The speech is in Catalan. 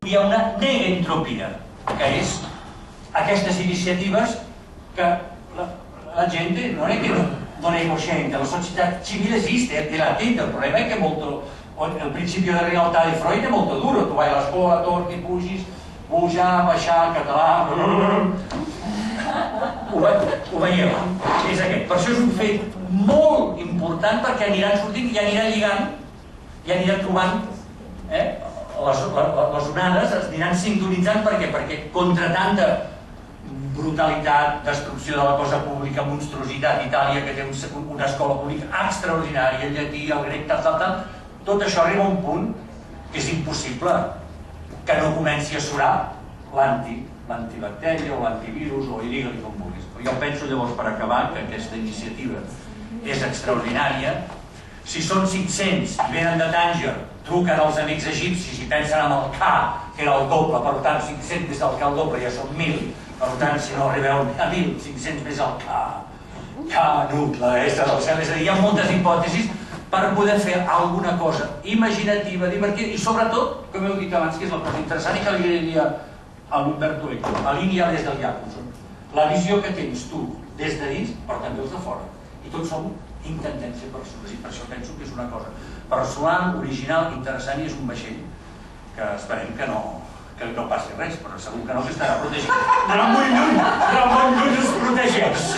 hi ha una negentropia, que és aquestes iniciatives que la gente non è che non è cosciente, la società civile esiste, è latente, il problema è che il principio di realtà di Freud è molto duro, tu vai a l'escola, torni, pugis, pujar, baixar, català... Ho veieu, és aquest. Per això és un fet molt important perquè aniran sortint i aniran lligant i aniran trobant les onades, es aniran sintonitzant. Per què? Perquè contra tanta brutalitat, destrucció de la cosa pública, monstruositat, Itàlia que té una escola pública extraordinària, el llatí, el grec, tal, tot això arriba a un punt que és impossible que no comenci a surar l'antibactèria o l'antivirus o digue-li com vulguis. Jo penso llavors, per acabar, que aquesta iniciativa és extraordinària. Si són 500 i venen de Tànger, truquen als amics egipcis i pensen en el K, que era el doble, per tant 500 més el K el doble ja són 1.000, per tant si no arribeu a 1.000, 500 més el K, Nut, la S del cel, és a dir, hi ha moltes hipòtesis per poder fer alguna cosa imaginativa, divertida i sobretot, com heu dit abans, que és la cosa interessant i que li diria a l'Umberto Eco, a línia des del Jacobson, la visió que tens tu des de dins, però també els de fora, i tots som intentem ser persones, i per això penso que és una cosa personal, original, interessant, i és un vaixell que esperem que no passi res, però segur que no, que estarà protegit. Però molt lluny es protegeix.